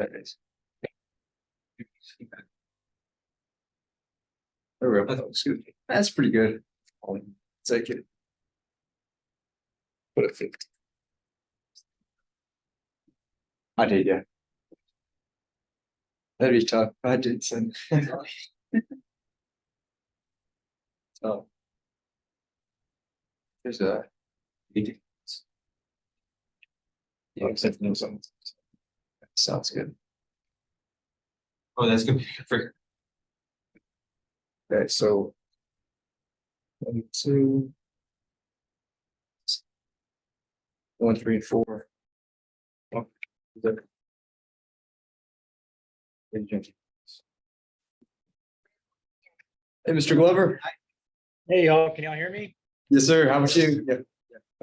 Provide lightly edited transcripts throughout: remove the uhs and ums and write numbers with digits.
That is. There we go. Excuse me. That's pretty good. I'll take it. Put it 50. I did, yeah. That'd be tough. I did send. So there's a yeah, except no something. Sounds good. Oh, that's good for Okay, so 1, 2, 1, 3, and 4. Oh, there. Hey, Mr. Glover. Hey y'all, can y'all hear me? Yes, sir. How about you? Yeah.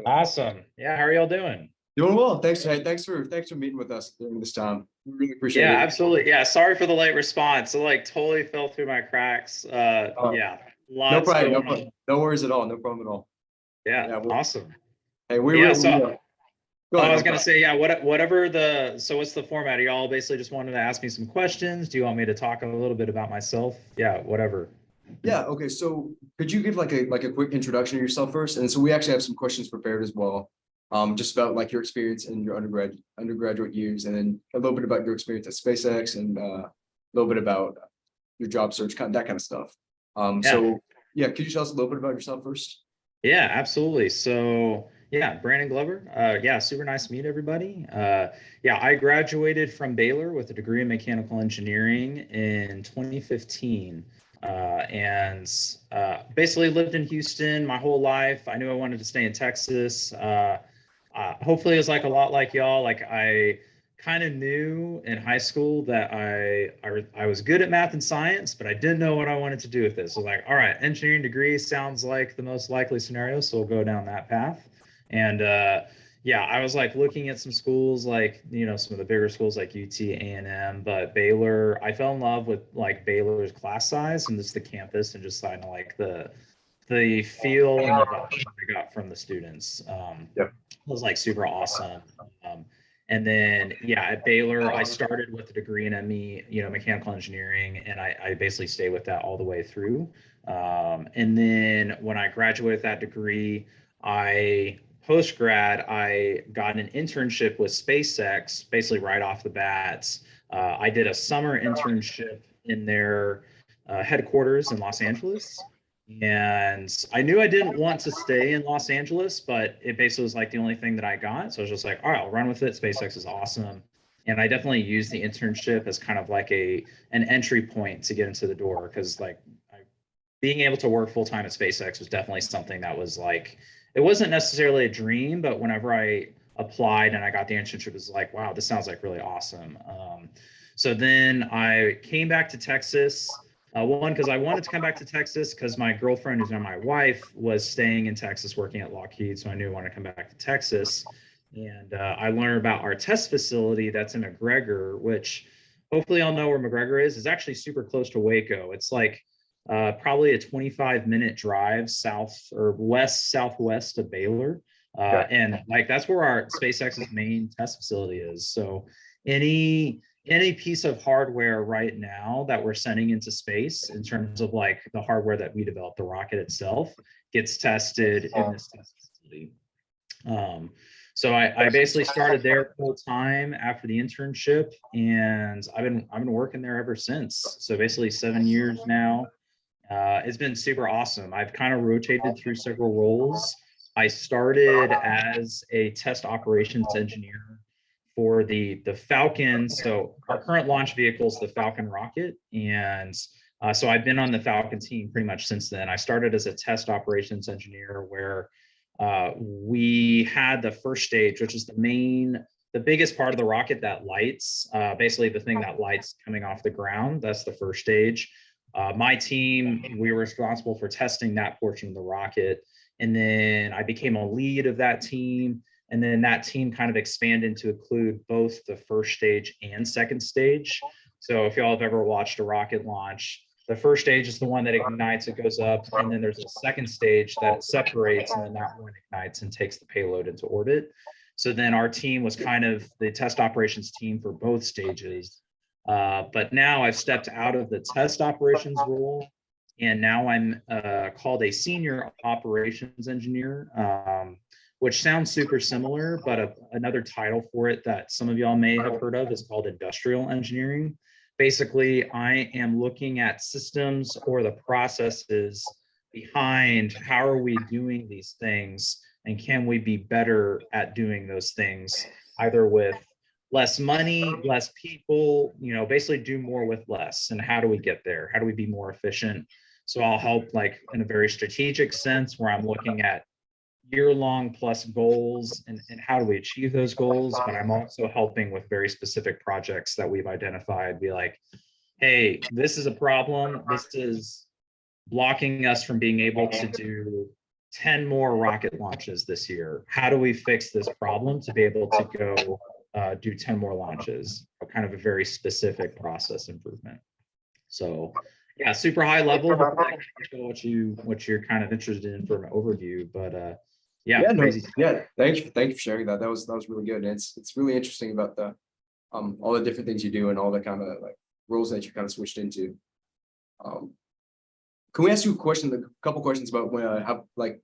Awesome. Yeah, how are y'all doing? Doing well. Thanks. Hey, thanks for meeting with us during this time. We really appreciate it. Yeah, absolutely. Yeah, sorry for the late response. It like totally fell through my cracks. Yeah, No lots problem. going on. No worries at all. No problem at all. Yeah, awesome. Hey, I was gonna say, yeah, whatever so what's the format? Y'all basically just wanted to ask me some questions. Do you want me to talk a little bit about myself? Yeah, whatever. Yeah. Okay. So could you give like a quick introduction of yourself first? And so we actually have some questions prepared as well. Just about like your experience in your undergraduate years, and then a little bit about your experience at SpaceX, and a little bit about your job search, that kind of stuff. So yeah, could you tell us a little bit about yourself first? Yeah, absolutely. So yeah, Brandon Glover. Yeah, super nice to meet everybody. Yeah, I graduated from Baylor with a degree in mechanical engineering in 2015. And basically lived in Houston my whole life. I knew I wanted to stay in Texas. Hopefully it was like a lot like y'all. Like I kind of knew in high school that I was good at math and science, but I didn't know what I wanted to do with this. So like, all right, engineering degree sounds like the most likely scenario, so we'll go down that path. And yeah, I was like looking at some schools, like, you know, some of the bigger schools like UT, A&M, but Baylor, I fell in love with like Baylor's class size and just the campus, and just kind of like the feel and the vibe I got from the students. Yep. Was like super awesome. And then, yeah, at Baylor, I started with a degree in ME, you know, mechanical engineering, and I basically stayed with that all the way through. And then when I graduated that degree, post-grad, I got an internship with SpaceX, basically right off the bat. I did a summer internship in their headquarters in Los Angeles. And I knew I didn't want to stay in Los Angeles, but it basically was like the only thing that I got. So I was just like, all right, I'll run with it. SpaceX is awesome. And I definitely used the internship as kind of like an entry point to get into the door, because like being able to work full time at SpaceX was definitely something that was like, it wasn't necessarily a dream, but whenever I applied and I got the internship, it was like, wow, this sounds like really awesome. So then I came back to Texas. One, because I wanted to come back to Texas because my girlfriend, who's now my wife, was staying in Texas working at Lockheed. So I knew I wanted to come back to Texas. And I learned about our test facility that's in McGregor, which hopefully I'll know where McGregor is. It's actually super close to Waco. It's like probably a 25-minute drive south or southwest of Baylor. And like that's where our SpaceX's main test facility is. So any piece of hardware right now that we're sending into space, in terms of like the hardware that we developed, the rocket itself, gets tested in this test facility. So I basically started there full time after the internship, and I've been working there ever since. So basically 7 years now. It's been super awesome. I've kind of rotated through several roles. I started as a test operations engineer for the Falcon. So our current launch vehicle is the Falcon rocket. And so I've been on the Falcon team pretty much since then. I started as a test operations engineer, where we had the first stage, which is the biggest part of the rocket that lights, basically the thing that lights coming off the ground. That's the first stage. My team, we were responsible for testing that portion of the rocket. And then I became a lead of that team. And then that team kind of expanded to include both the first stage and second stage. So if y'all have ever watched a rocket launch, the first stage is the one that ignites, it goes up, and then there's a second stage that it separates, and then that one ignites and takes the payload into orbit. So then our team was kind of the test operations team for both stages. But now I've stepped out of the test operations role, and now I'm called a senior operations engineer, which sounds super similar, but another title for it that some of y'all may have heard of is called industrial engineering. Basically, I am looking at systems or the processes behind how are we doing these things, and can we be better at doing those things, either with less money, less people, basically do more with less. And how do we get there? How do we be more efficient? So I'll help like in a very strategic sense where I'm looking at year-long plus goals and how do we achieve those goals. But I'm also helping with very specific projects that we've identified, be like, hey, this is a problem. This is blocking us from being able to do 10 more rocket launches this year. How do we fix this problem to be able to go do 10 more launches? Kind of a very specific process improvement. So yeah, super high level, but what you're kind of interested in for an overview. But yeah, crazy. Yeah, thank you for sharing that. That was really good. And it's really interesting about the all the different things you do and all the kind of like roles that you kind of switched into. Can we ask you a couple questions about how like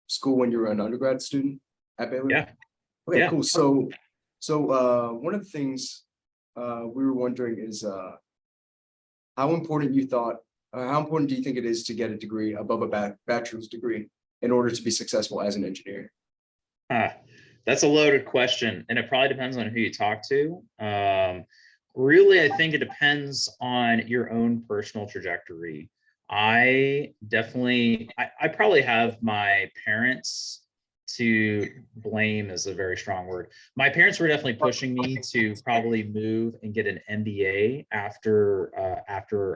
school when you were an undergrad student at Baylor? Yeah. Okay, Yeah. cool. So one of the things we were wondering is how important do you think it is to get a degree above a bachelor's degree in order to be successful as an engineer? That's a loaded question, and it probably depends on who you talk to. Really, I think it depends on your own personal trajectory. I probably have my parents to blame, is a very strong word. My parents were definitely pushing me to probably move and get an MBA after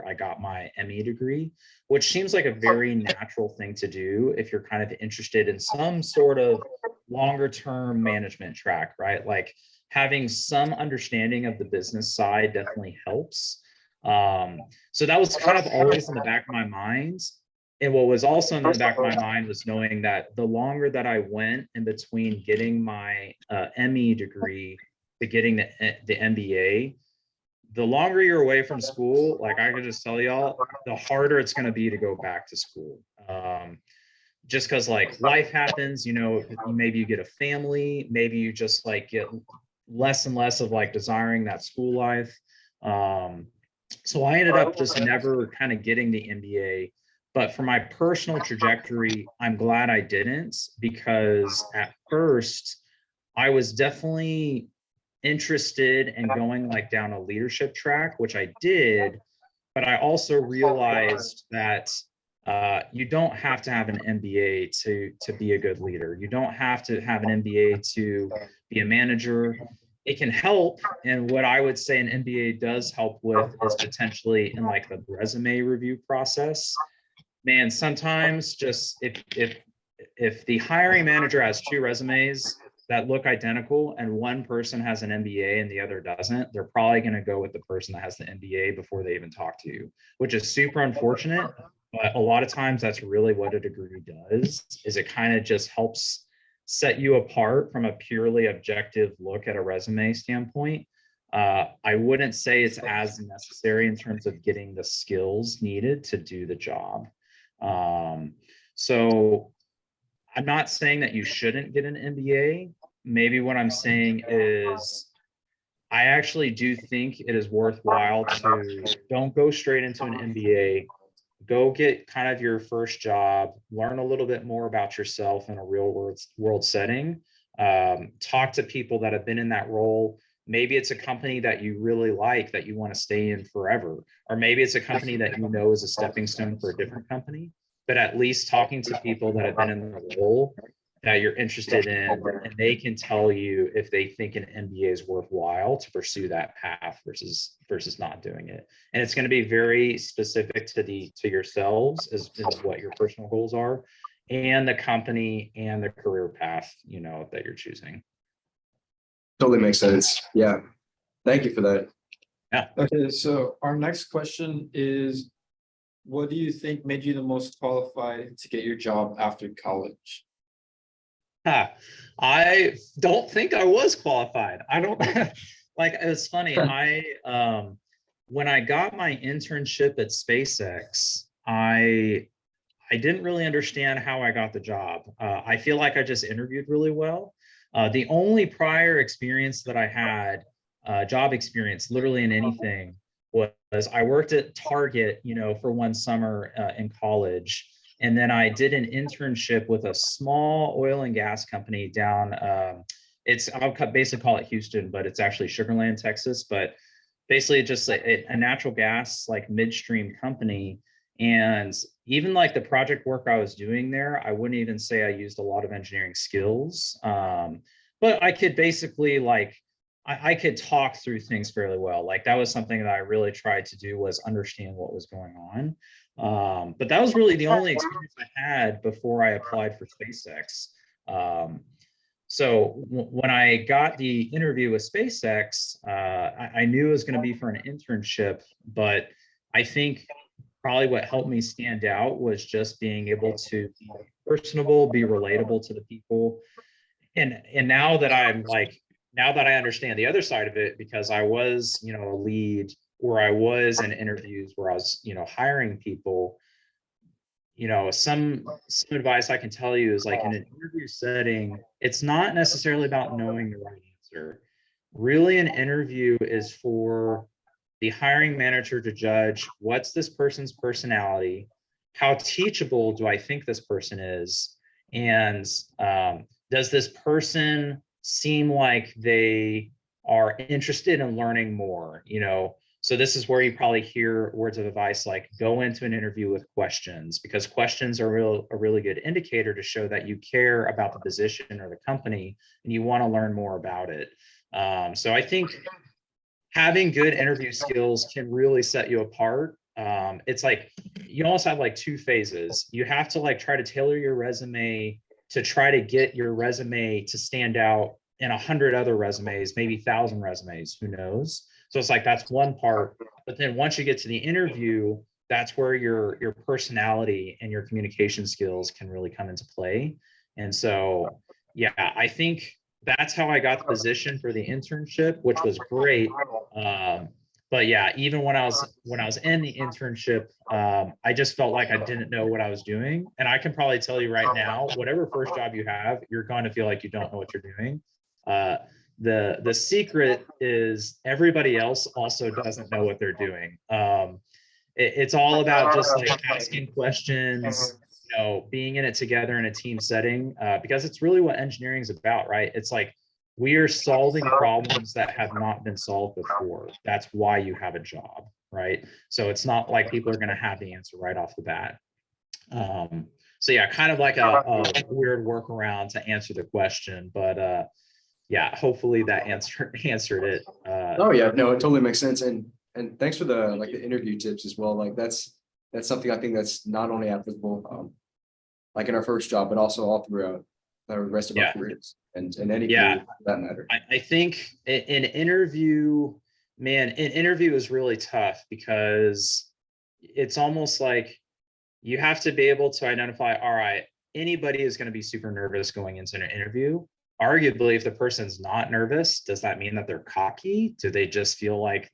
I got my ME degree, which seems like a very natural thing to do if you're kind of interested in some sort of longer term management track, right? Like having some understanding of the business side definitely helps. So that was kind of always in the back of my mind. And what was also in the back of my mind was knowing that the longer that I went in between getting my ME degree to getting the MBA, the longer you're away from school, like I could just tell y'all, the harder it's going to be to go back to school. Just because like life happens, maybe you get a family, maybe you just like get less and less of like desiring that school life. So I ended up just never kind of getting the MBA. But for my personal trajectory, I'm glad I didn't, because at first I was definitely interested in going like down a leadership track, which I did. But I also realized that you don't have to have an MBA to be a good leader. You don't have to have an MBA to be a manager. It can help, and what I would say an MBA does help with is potentially in like the resume review process. Man, sometimes just if the hiring manager has two resumes that look identical and one person has an MBA and the other doesn't, they're probably going to go with the person that has the MBA before they even talk to you, which is super unfortunate. But a lot of times that's really what a degree does, is it kind of just helps set you apart from a purely objective look at a resume standpoint. I wouldn't say it's as necessary in terms of getting the skills needed to do the job. So I'm not saying that you shouldn't get an MBA. Maybe what I'm saying is I actually do think it is worthwhile to don't go straight into an MBA. Go get kind of your first job, learn a little bit more about yourself in a real world setting. Talk to people that have been in that role. Maybe it's a company that you really like that you want to stay in forever, or maybe it's a company that is a stepping stone for a different company. But at least talking to people that have been in the role that you're interested in, and they can tell you if they think an MBA is worthwhile to pursue that path versus not doing it. And it's going to be very specific to yourselves as what your personal goals are, and the company and the career path that you're choosing. Totally makes sense. Yeah, thank you for that. Yeah. Okay, so our next question is, what do you think made you the most qualified to get your job after college? I don't think I was qualified. I don't like it was funny. When I got my internship at SpaceX, I didn't really understand how I got the job. I feel like I just interviewed really well. The only prior experience that I had, job experience, literally in anything, was I worked at Target, for one summer in college. And then I did an internship with a small oil and gas company down, I'll basically call it Houston, but it's actually Sugar Land, Texas. But basically just a natural gas like midstream company. And even like the project work I was doing there, I wouldn't even say I used a lot of engineering skills. But I could basically I could talk through things fairly well. Like that was something that I really tried to do, was understand what was going on. But that was really the only experience I had before I applied for SpaceX. So when I got the interview with SpaceX, I knew it was going to be for an internship, but I think probably what helped me stand out was just being able to be personable, be relatable to the people. And now that now that I understand the other side of it, because I was, a lead, or I was in interviews where I was, hiring people, some advice I can tell you is like in an interview setting, it's not necessarily about knowing the right answer. Really, an interview is for the hiring manager to judge what's this person's personality, how teachable do I think this person is, and does this person seem like they are interested in learning more, So this is where you probably hear words of advice like go into an interview with questions, because questions are a really good indicator to show that you care about the position or the company and you want to learn more about it. So I think having good interview skills can really set you apart. It's like you almost have like two phases. You have to try to tailor your resume to try to get your resume to stand out in 100 other resumes, maybe 1,000 resumes, who knows? So it's like that's one part. But then once you get to the interview, that's where your personality and your communication skills can really come into play. And so, yeah, I think that's how I got the position for the internship, which was great. But yeah, even when I was in the internship, I just felt like I didn't know what I was doing. And I can probably tell you right now, whatever first job you have, you're going to feel like you don't know what you're doing. The secret is everybody else also doesn't know what they're doing. It's all about just asking questions, being in it together in a team setting, because it's really what engineering is about, right? It's like we are solving problems that have not been solved before. That's why you have a job, right? So it's not like people are going to have the answer right off the bat. So yeah, kind of like a weird workaround to answer the question, but yeah, hopefully that answered it. Oh yeah, no, it totally makes sense. And thanks for the the interview tips as well. That's something I think that's not only applicable in our first job, but also all throughout the rest of our careers and any career for that matter. I think an interview is really tough because it's almost like you have to be able to identify, all right, anybody is going to be super nervous going into an interview. Arguably, if the person's not nervous, does that mean that they're cocky? Do they just feel like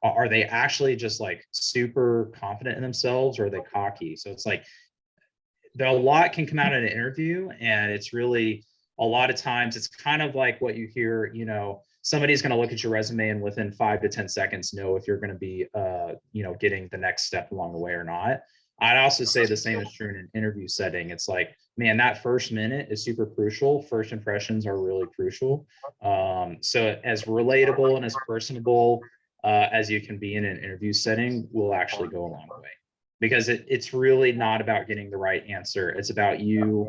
are they actually just super confident in themselves, or are they cocky? So it's a lot can come out in an interview, and it's really a lot of times it's kind of like what you hear, somebody's going to look at your resume and within 5 to 10 seconds know if you're going to be, getting the next step along the way or not. I'd also say the same is true in an interview setting. It's like, man, that first minute is super crucial. First impressions are really crucial. So as relatable and as personable as you can be in an interview setting will actually go a long way, because it's really not about getting the right answer. It's about you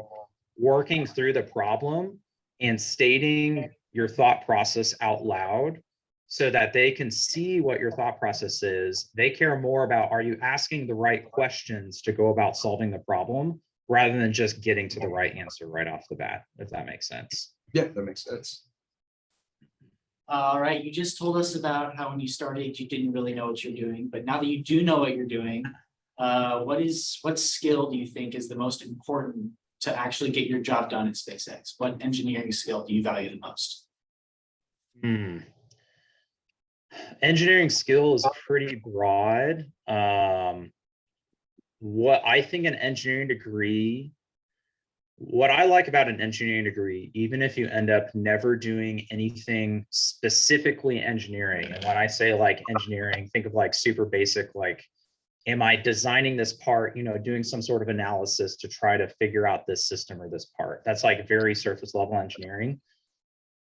working through the problem and stating your thought process out loud so that they can see what your thought process is. They care more about, are you asking the right questions to go about solving the problem, rather than just getting to the right answer right off the bat, if that makes sense. Yeah, that makes sense. All right, you just told us about how when you started, you didn't really know what you're doing, but now that you do know what you're doing, what skill do you think is the most important to actually get your job done at SpaceX? What engineering skill do you value the most? Engineering skill is pretty broad. What I think an engineering degree, what I like about an engineering degree, even if you end up never doing anything specifically engineering, and when I say like engineering, think of like super basic, like, am I designing this part, doing some sort of analysis to try to figure out this system or this part? That's like very surface level engineering.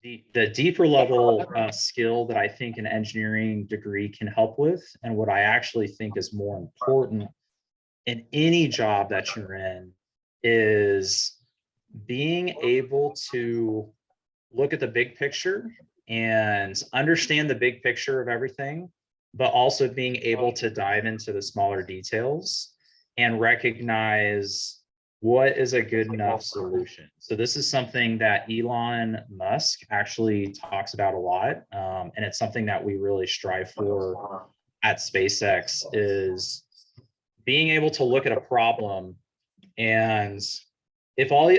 The deeper level skill that I think an engineering degree can help with, and what I actually think is more important in any job that you're in, is being able to look at the big picture and understand the big picture of everything, but also being able to dive into the smaller details and recognize what is a good enough solution. So this is something that Elon Musk actually talks about a lot. And it's something that we really strive for at SpaceX, is being able to look at a problem, and if all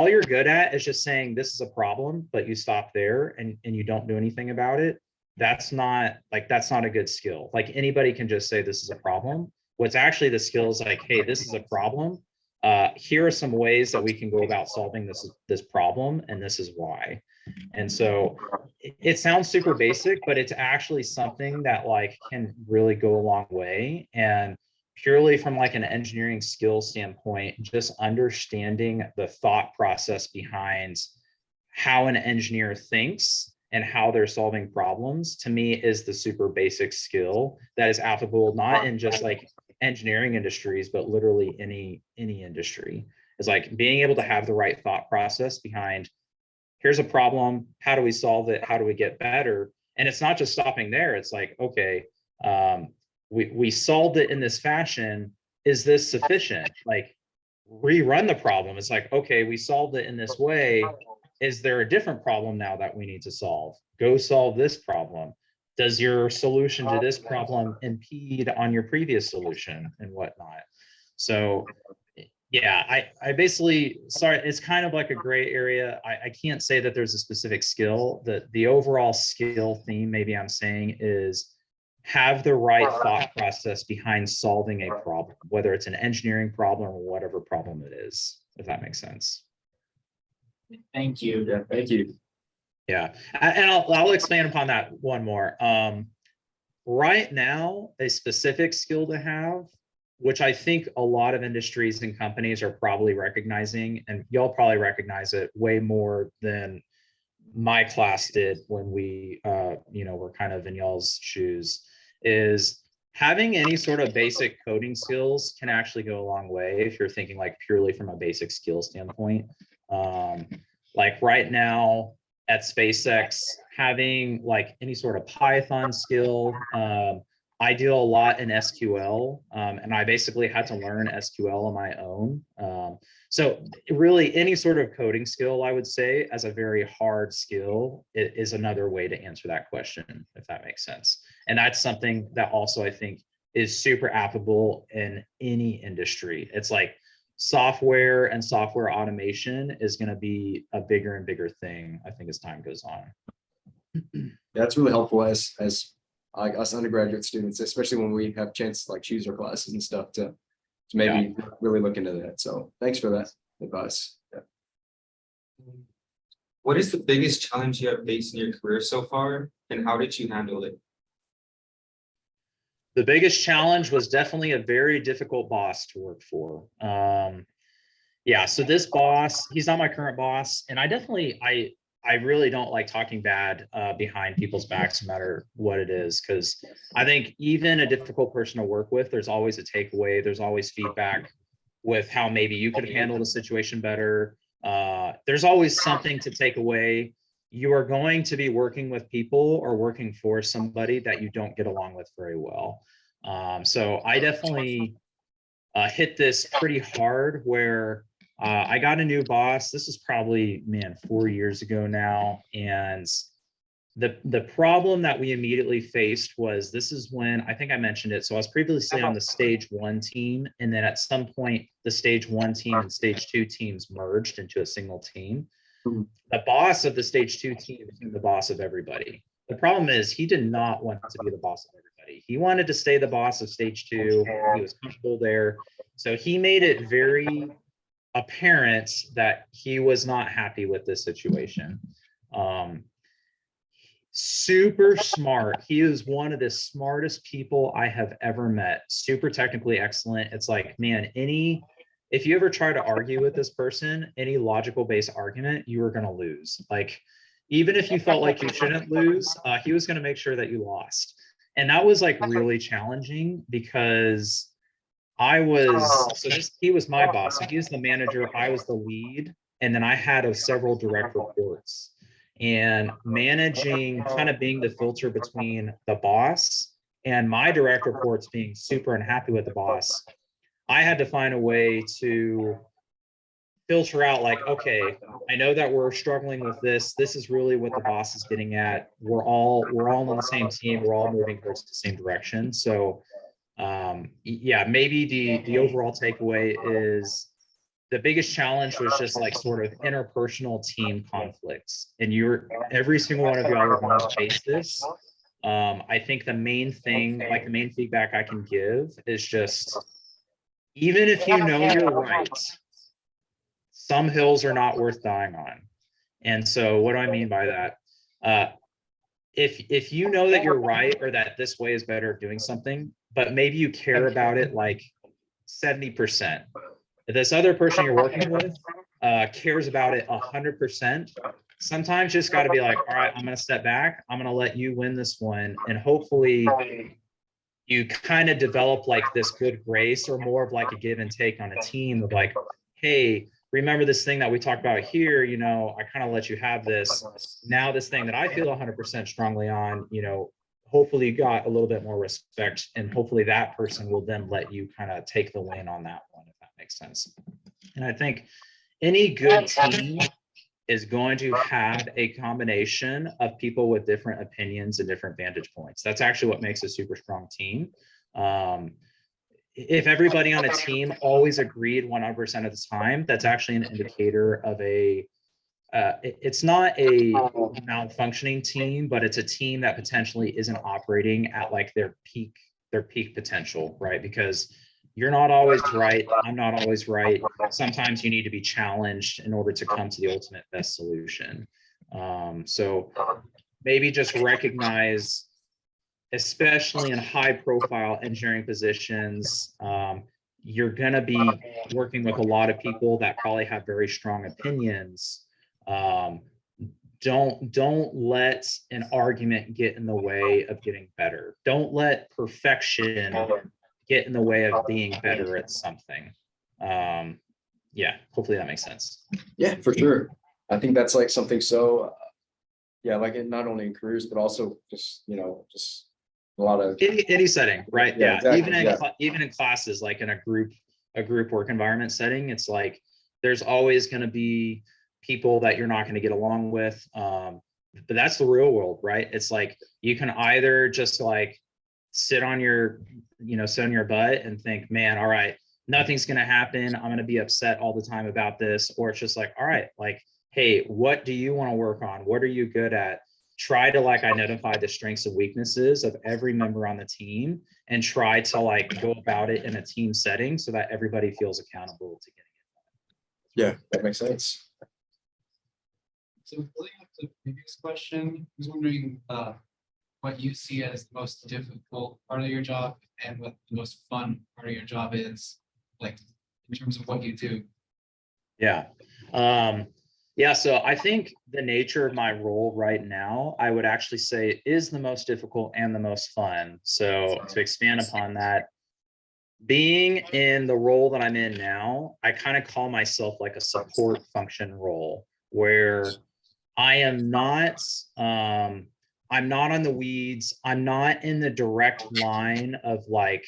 you're good at is just saying this is a problem, but you stop there and you don't do anything about it, that's not a good skill. Like, anybody can just say this is a problem. What's actually the skill is like, hey, this is a problem. Here are some ways that we can go about solving this problem, and this is why. And so it sounds super basic, but it's actually something that like can really go a long way. And purely from like an engineering skill standpoint, just understanding the thought process behind how an engineer thinks and how they're solving problems, to me, is the super basic skill that is applicable not in just like engineering industries, but literally any industry. It's like being able to have the right thought process behind, here's a problem, how do we solve it, how do we get better? And it's not just stopping there. It's like, okay, we solved it in this fashion, is this sufficient? Like, rerun the problem. It's like, okay, we solved it in this way, is there a different problem now that we need to solve? Go solve this problem. Does your solution to this problem impede on your previous solution and whatnot? So yeah, I basically, sorry, it's kind of like a gray area. I can't say that there's a specific skill. The overall skill theme, maybe I'm saying, is have the right thought process behind solving a problem, whether it's an engineering problem or whatever problem it is, if that makes sense. Thank you. Yeah, thank you. Yeah, and I'll expand upon that one more. Right now, a specific skill to have, which I think a lot of industries and companies are probably recognizing, and y'all probably recognize it way more than my class did when we, were kind of in y'all's shoes, is having any sort of basic coding skills can actually go a long way if you're thinking like purely from a basic skill standpoint. Like right now at SpaceX, having like any sort of Python skill, I deal a lot in SQL, and I basically had to learn SQL on my own. So really any sort of coding skill, I would say, as a very hard skill, is another way to answer that question, if that makes sense. And that's something that also I think is super applicable in any industry. It's like software and software automation is going to be a bigger and bigger thing, I think, as time goes on. That's really helpful as us undergraduate students, especially when we have chance to like choose our classes and stuff to maybe really look into that. So thanks for that advice. Yeah. What is the biggest challenge you have faced in your career so far, and how did you handle it? The biggest challenge was definitely a very difficult boss to work for. Yeah, so this boss, he's not my current boss, and I really don't like talking bad behind people's backs, no matter what it is, because I think even a difficult person to work with, there's always a takeaway, there's always feedback with how maybe you could have handled a situation better. There's always something to take away. You are going to be working with people or working for somebody that you don't get along with very well. So I definitely hit this pretty hard where I got a new boss. This is probably, 4 years ago now. And The problem that we immediately faced was, this is when, I think I mentioned it. So I was previously on the stage 1 team. And then at some point, the stage 1 team and stage 2 teams merged into a single team. Mhm. The boss of the stage 2 team became the boss of everybody. The problem is, he did not want to be the boss of everybody. He wanted to stay the boss of stage 2. He was comfortable there. So he made it very apparent that he was not happy with this situation. Super smart. He is one of the smartest people I have ever met. Super technically excellent. It's like, man, if you ever try to argue with this person, any logical based argument, you are going to lose. Like, even if you felt like you shouldn't lose, he was going to make sure that you lost. And that was like really challenging, because he was my boss. So he was the manager, I was the lead, and then I had several direct reports. And managing, kind of being the filter between the boss and my direct reports being super unhappy with the boss, I had to find a way to filter out, like, okay, I know that we're struggling with this. This is really what the boss is getting at. We're all on the same team. We're all moving towards the same direction. So yeah, maybe the overall takeaway is, the biggest challenge was just like sort of interpersonal team conflicts. And every single one of y'all are going to face this. I think the main thing, like the main feedback I can give is just, even if you know you're right, some hills are not worth dying on. And so what do I mean by that? If you know that you're right, or that this way is better at doing something, but maybe you care about it like 70%. If this other person you're working with cares about it 100%, sometimes just got to be like, all right, I'm going to step back. I'm going to let you win this one. And hopefully you kind of develop like this good grace, or more of like a give and take on a team of like, hey, remember this thing that we talked about here, I kind of let you have this. Now this thing that I feel 100% strongly on, hopefully you got a little bit more respect, and hopefully that person will then let you kind of take the win on that one, if that makes sense. And I think any good team is going to have a combination of people with different opinions and different vantage points. That's actually what makes a super strong team. If everybody on a team always agreed 100% of the time, that's actually an indicator of it's not a malfunctioning team, but it's a team that potentially isn't operating at like their peak potential, right? Because you're not always right. I'm not always right. Sometimes you need to be challenged in order to come to the ultimate best solution. So maybe just recognize, especially in high profile engineering positions, you're going to be working with a lot of people that probably have very strong opinions. Don't let an argument get in the way of getting better. Don't let perfection get in the way of being better at something. Yeah, hopefully that makes sense. Yeah, for sure. I think that's like something so, yeah, like it not only in careers, but also just, just a lot of any setting, right? Yeah, exactly, Even in classes, like in a group work environment setting, it's like there's always going to be people that you're not going to get along with. But that's the real world, right? It's like you can either just like sit on your butt and think, man, all right, nothing's going to happen. I'm going to be upset all the time about this. Or it's just like, all right, like, hey, what do you want to work on? What are you good at? Try to like identify the strengths and weaknesses of every member on the team, and try to like go about it in a team setting so that everybody feels accountable to getting it done. Yeah, that makes sense. So building up to the previous question, I was wondering what you see as the most difficult part of your job, and what the most fun part of your job is, like in terms of what you do. Yeah. So I think the nature of my role right now, I would actually say, is the most difficult and the most fun. So to expand upon that, being in the role that I'm in now, I kind of call myself like a support function role, where I am not, I'm not on the weeds. I'm not in the direct line of like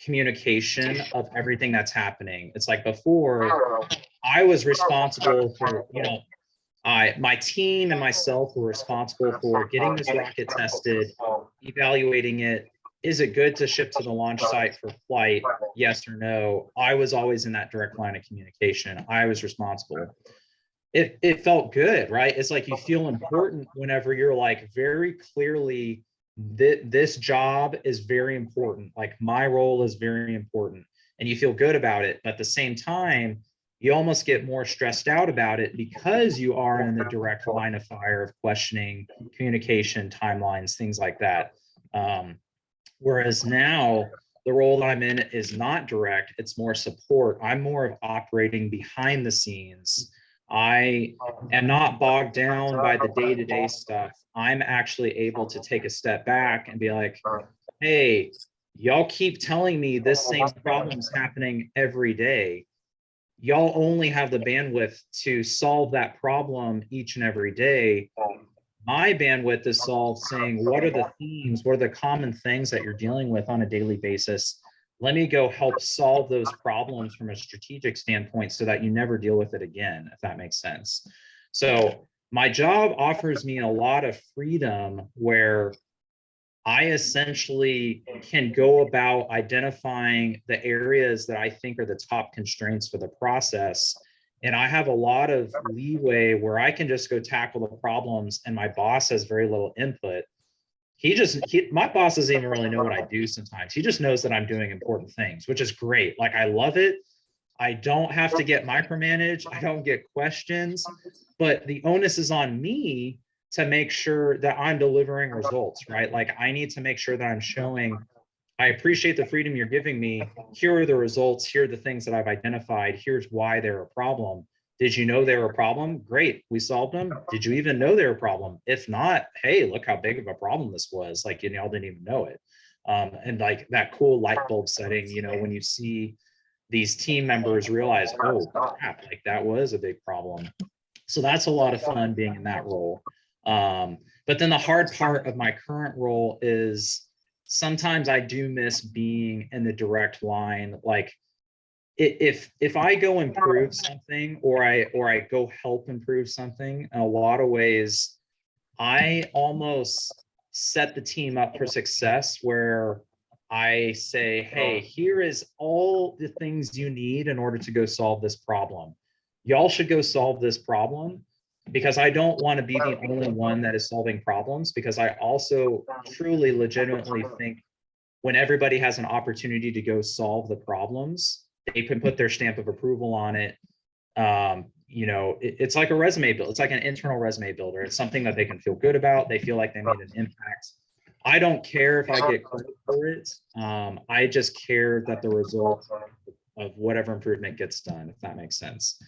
communication of everything that's happening. It's like before, I was responsible for, My team and myself were responsible for getting this rocket tested, evaluating it. Is it good to ship to the launch site for flight? Yes or no? I was always in that direct line of communication. I was responsible. It felt good, right? It's like you feel important whenever you're like very clearly this job is very important. Like my role is very important, and you feel good about it. But at the same time, you almost get more stressed out about it because you are in the direct line of fire of questioning, communication, timelines, things like that. Whereas now, the role that I'm in is not direct, it's more support. I'm more of operating behind the scenes. I am not bogged down by the day-to-day stuff. I'm actually able to take a step back and be like, hey, y'all keep telling me this same problem is happening every day. Y'all only have the bandwidth to solve that problem each and every day. My bandwidth is solved saying, what are the themes? What are the common things that you're dealing with on a daily basis? Let me go help solve those problems from a strategic standpoint so that you never deal with it again, if that makes sense. So my job offers me a lot of freedom where I essentially can go about identifying the areas that I think are the top constraints for the process. And I have a lot of leeway where I can just go tackle the problems and my boss has very little input. My boss doesn't even really know what I do sometimes. He just knows that I'm doing important things, which is great. Like I love it. I don't have to get micromanaged. I don't get questions, but the onus is on me to make sure that I'm delivering results, right? Like I need to make sure that I'm showing, I appreciate the freedom you're giving me. Here are the results. Here are the things that I've identified. Here's why they're a problem. Did you know they were a problem? Great, we solved them. Did you even know they were a problem? If not, hey, look how big of a problem this was. Like, y'all didn't even know it. And like that cool light bulb setting, when you see these team members realize, oh crap, like that was a big problem. So that's a lot of fun being in that role. But then the hard part of my current role is sometimes I do miss being in the direct line. Like if I go improve something or I go help improve something, in a lot of ways, I almost set the team up for success where I say, hey, here is all the things you need in order to go solve this problem. Y'all should go solve this problem, because I don't want to be the only one that is solving problems, because I also truly legitimately think when everybody has an opportunity to go solve the problems, they can put their stamp of approval on it. It's like a resume build. It's like an internal resume builder. It's something that they can feel good about. They feel like they made an impact. I don't care if I get credit for it. I just care that the result of whatever improvement gets done, if that makes sense.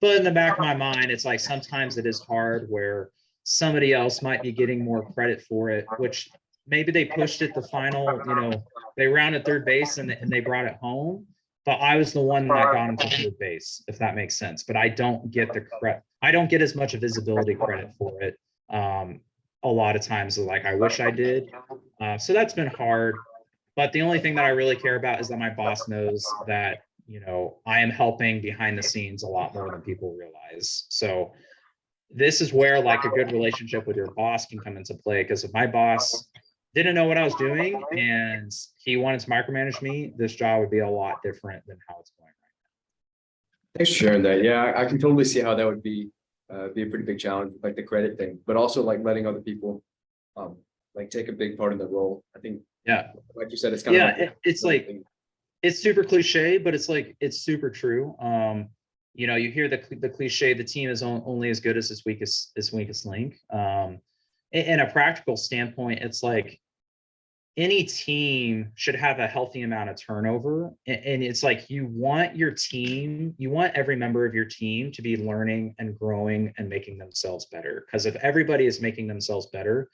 But in the back of my mind, it's like sometimes it is hard where somebody else might be getting more credit for it, which maybe they pushed it the final, they rounded third base and they brought it home. But I was the one that got him to third base, if that makes sense. But I don't get the credit. I don't get as much visibility credit for it. A lot of times, like I wish I did. So that's been hard. But the only thing that I really care about is that my boss knows that, I am helping behind the scenes a lot more than people realize. So this is where like a good relationship with your boss can come into play. Because if my boss didn't know what I was doing and he wanted to micromanage me, this job would be a lot different than how it's going right now. Thanks for sharing that. Yeah, I can totally see how that would be a pretty big challenge, like the credit thing, but also like letting other people like take a big part in the role. I think, yeah, like you said, it's kind of it's like it's super cliche, but it's like it's super true. You hear the cliche, the team is only as good as its weakest link. In a practical standpoint, it's like any team should have a healthy amount of turnover. And it's like you want every member of your team to be learning and growing and making themselves better. Because if everybody is making themselves better,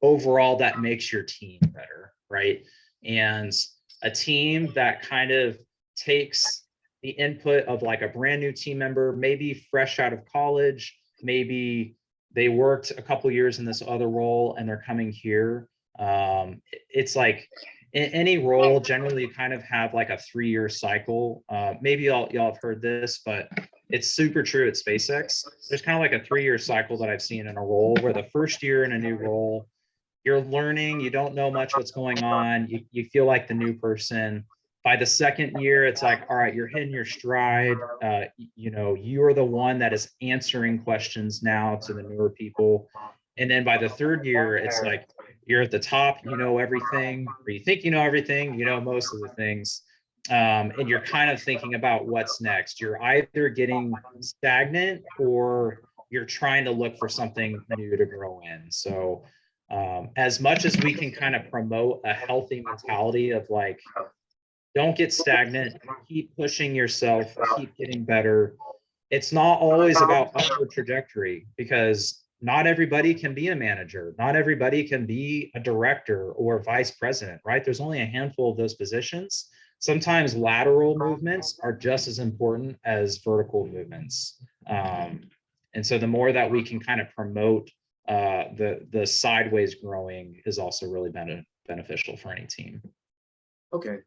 overall, that makes your team better, right? And a team that kind of takes the input of like a brand new team member, maybe fresh out of college, maybe they worked a couple years in this other role and they're coming here. It's like in any role, generally you kind of have like a 3-year cycle. Maybe y'all have heard this, but it's super true at SpaceX. There's kind of like a 3-year cycle that I've seen in a role where the first year in a new role, you're learning, you don't know much what's going on, you feel like the new person. By the second year, it's like, all right, you're hitting your stride. You know, you're the one that is answering questions now to the newer people. And then by the third year, it's like you're at the top, you know everything, or you think you know everything, you know most of the things. And you're kind of thinking about what's next. You're either getting stagnant or you're trying to look for something new to grow in. So as much as we can kind of promote a healthy mentality of like, don't get stagnant, keep pushing yourself, keep getting better. It's not always about upward trajectory, because not everybody can be a manager. Not everybody can be a director or vice president, right? There's only a handful of those positions. Sometimes lateral movements are just as important as vertical movements. And so the more that we can kind of promote the sideways growing is also really beneficial for any team. Okay.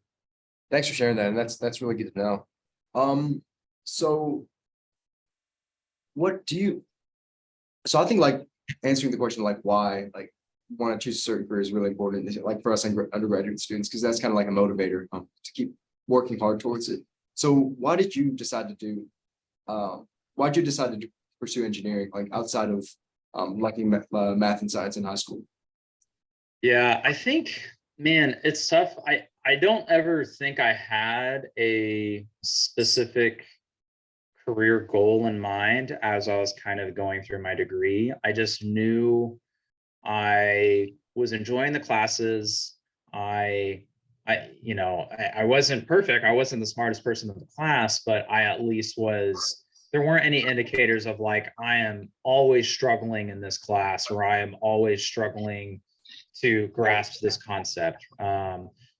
Thanks for sharing that. And that's really good to know. So what do you, so I think like answering the question, like why, like want to choose a certain career is really important. Like for us undergraduate students, because that's kind of like a motivator to keep working hard towards it. So why'd you decide to pursue engineering, like outside of liking math and science in high school? Yeah, I think, man, it's tough. I don't ever think I had a specific career goal in mind as I was kind of going through my degree. I just knew I was enjoying the classes. I wasn't perfect. I wasn't the smartest person in the class, but I at least was, there weren't any indicators of like, I am always struggling in this class, or I am always struggling to grasp this concept.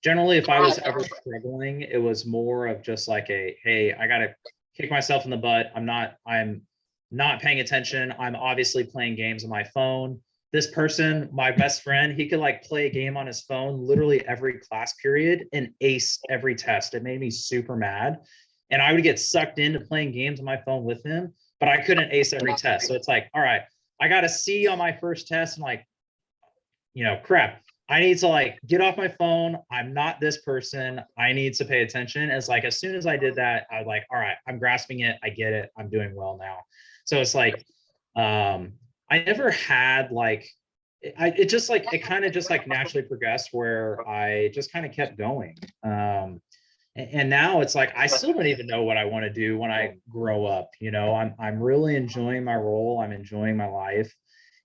Generally, if I was ever struggling, it was more of just like hey, I got to kick myself in the butt. I'm not paying attention. I'm obviously playing games on my phone. This person, my best friend, he could like play a game on his phone literally every class period and ace every test. It made me super mad. And I would get sucked into playing games on my phone with him, but I couldn't ace every test. So it's like, all right, I got a C on my first test. I'm like, crap, I need to like get off my phone. I'm not this person. I need to pay attention. It's like, as soon as I did that, I was like, all right, I'm grasping it. I get it. I'm doing well now. So it's like, I never had like, it kind of just like naturally progressed where I just kind of kept going. And now it's like, I still don't even know what I want to do when I grow up. I'm really enjoying my role. I'm enjoying my life.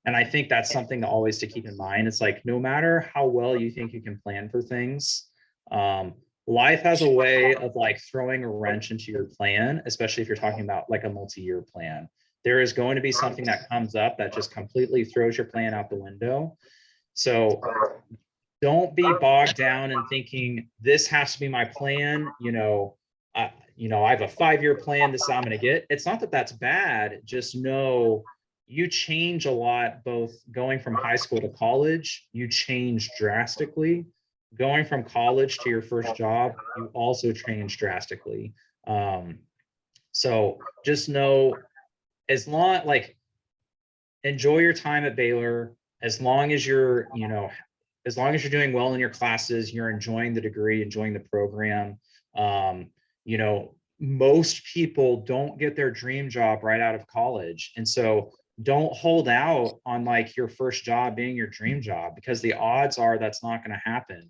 And I think that's something to always to keep in mind. It's like, no matter how well you think you can plan for things, life has a way of like throwing a wrench into your plan, especially if you're talking about like a multi-year plan. There is going to be something that comes up that just completely throws your plan out the window. So don't be bogged down in thinking this has to be my plan. I have a 5-year plan. This is how I'm going to get. It's not that that's bad. Just know you change a lot, both going from high school to college, you change drastically. Going from college to your first job, you also change drastically. So just know, as long, like, enjoy your time at Baylor, as long as you're doing well in your classes, you're enjoying the degree, enjoying the program. Most people don't get their dream job right out of college. And so don't hold out on like your first job being your dream job, because the odds are that's not going to happen.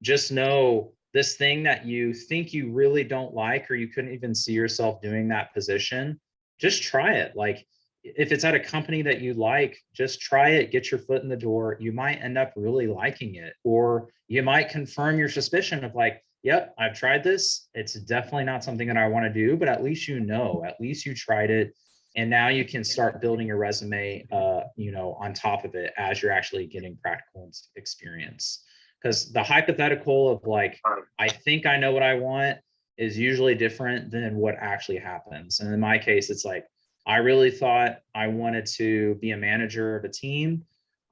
Just know this thing that you think you really don't like, or you couldn't even see yourself doing that position, just try it. Like, if it's at a company that you like, just try it, get your foot in the door. You might end up really liking it, or you might confirm your suspicion of like, yep, I've tried this. It's definitely not something that I want to do, but at least at least you tried it. And now you can start building your resume, on top of it as you're actually getting practical experience. Because the hypothetical of like, I think I know what I want is usually different than what actually happens. And in my case, it's like, I really thought I wanted to be a manager of a team.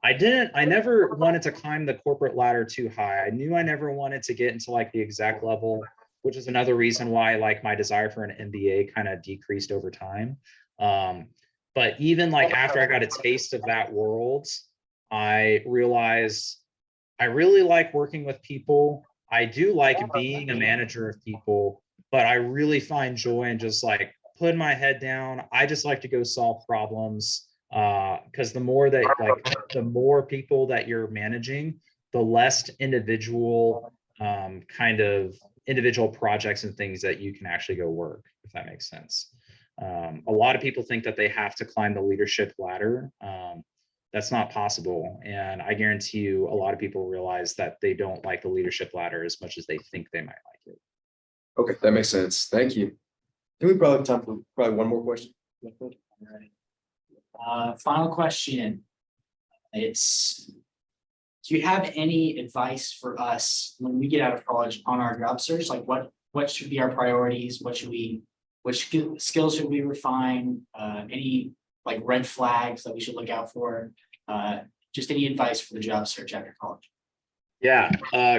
I never wanted to climb the corporate ladder too high. I knew I never wanted to get into like the exec level. which is another reason why like my desire for an MBA kind of decreased over time. But even like after I got a taste of that world, I realized I really like working with people. I do like being a manager of people, but I really find joy in just like putting my head down. I just like to go solve problems. Because the more people that you're managing, the less individual individual projects and things that you can actually go work, if that makes sense. A lot of people think that they have to climb the leadership ladder. That's not possible. And I guarantee you a lot of people realize that they don't like the leadership ladder as much as they think they might like it. Okay, that makes sense. Thank you. I think we probably have time for probably one more question. Final question. It's, do you have any advice for us when we get out of college on our job search? Like what should be our priorities? Which skills should we refine? Any like red flags that we should look out for? Just any advice for the job search after college? Yeah,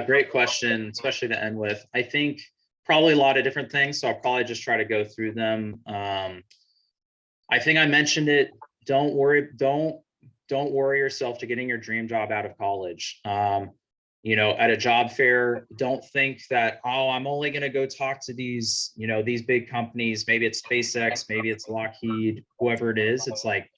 great question, especially to end with. I think probably a lot of different things, so I'll probably just try to go through them. I think I mentioned it. Don't worry yourself to getting your dream job out of college. At a job fair, don't think that, oh, I'm only going to go talk to these big companies. Maybe it's SpaceX, maybe it's Lockheed, whoever it is. It's like,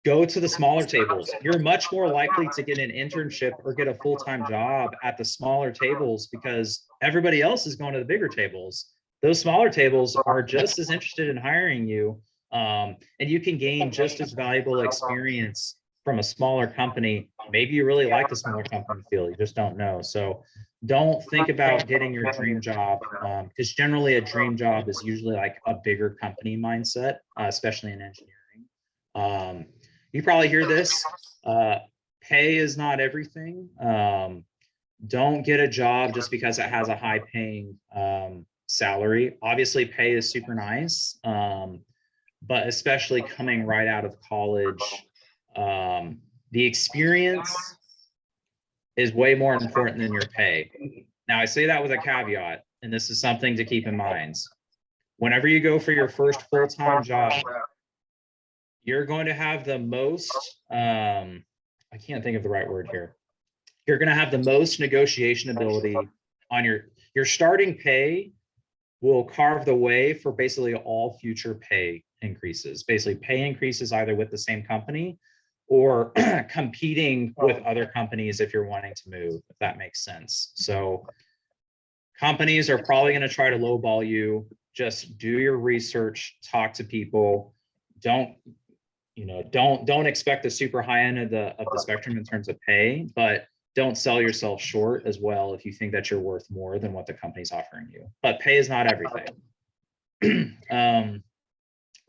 go to the smaller tables. You're much more likely to get an internship or get a full-time job at the smaller tables because everybody else is going to the bigger tables. Those smaller tables are just as interested in hiring you. And you can gain just as valuable experience from a smaller company. Maybe you really like the smaller company feel, you just don't know. So don't think about getting your dream job, because generally a dream job is usually like a bigger company mindset, especially in engineering. You probably hear this, pay is not everything. Don't get a job just because it has a high paying salary. Obviously pay is super nice, but especially coming right out of college, the experience is way more important than your pay. Now I say that with a caveat, and this is something to keep in mind. Whenever you go for your first full-time job, you're going to have the most, I can't think of the right word here. You're going to have the most negotiation ability on your starting pay will carve the way for basically all future pay increases. Basically pay increases either with the same company or competing with other companies if you're wanting to move, if that makes sense. So companies are probably going to try to lowball you. Just do your research, talk to people. Don't expect the super high end of the spectrum in terms of pay, but don't sell yourself short as well if you think that you're worth more than what the company's offering you. But pay is not everything.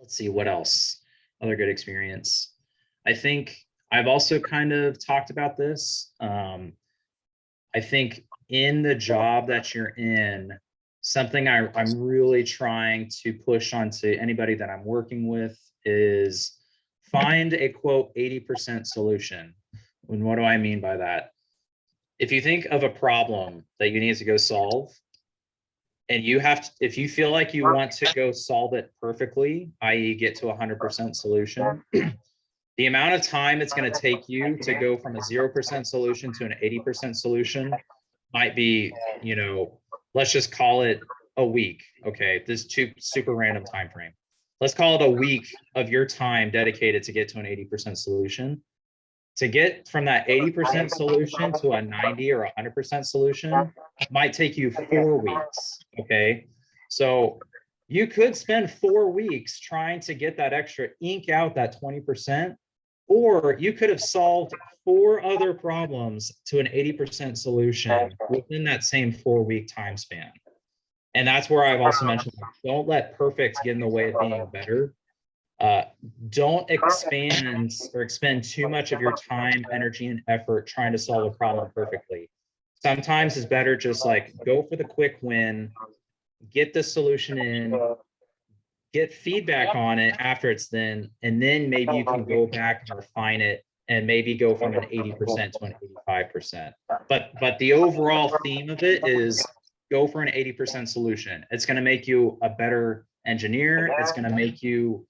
Let's see, what else? Other good experience. I think I've also kind of talked about this. I think in the job that you're in, something I'm really trying to push onto anybody that I'm working with is find a quote 80% solution. And what do I mean by that? If you think of a problem that you need to go solve, and if you feel like you want to go solve it perfectly, i.e. get to 100% solution, the amount of time it's going to take you to go from a 0% solution to an 80% solution might be, let's just call it a week. Okay, this is super random time frame. Let's call it a week of your time dedicated to get to an 80% solution. To get from that 80% solution to a 90 or 100% solution might take you 4 weeks, okay? So you could spend 4 weeks trying to get that extra ink out that 20%, or you could have solved 4 other problems to an 80% solution within that same 4-week time span. And that's where I've also mentioned, don't let perfect get in the way of being better. Don't expand or expend too much of your time, energy, and effort trying to solve a problem perfectly. Sometimes it's better just like go for the quick win, get the solution in, get feedback on it after it's done, and then maybe you can go back and refine it and maybe go from an 80% to an 85%. But the overall theme of it is go for an 80% solution. It's going to make you a better engineer. It's going to make you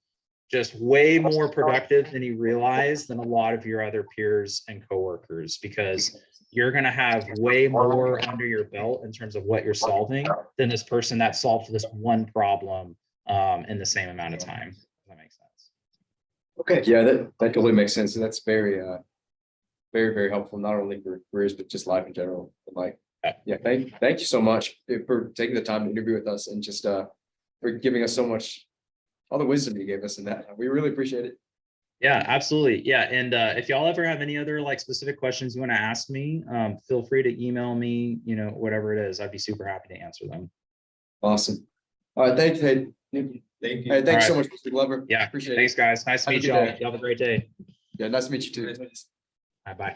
just way more productive than you realize than a lot of your other peers and coworkers, because you're going to have way more under your belt in terms of what you're solving than this person that solved this one problem in the same amount of time. Does that make sense? Okay, yeah, that totally makes sense. And that's very, very helpful, not only for careers, but just life in general. Like, yeah, thank you so much for taking the time to interview with us and just for giving us so much, all the wisdom you gave us in that. We really appreciate it. Yeah, absolutely. Yeah. And if y'all ever have any other like specific questions you want to ask me, feel free to email me, you know, whatever it is. I'd be super happy to answer them. Awesome. All right, thanks, Hayden. Thank you. Hey, thanks so much, Mr. Glover. Yeah. Appreciate Thanks, it. guys. Nice to Have a meet good y'all. day. You have a great day. Yeah, nice to meet you too. Bye bye.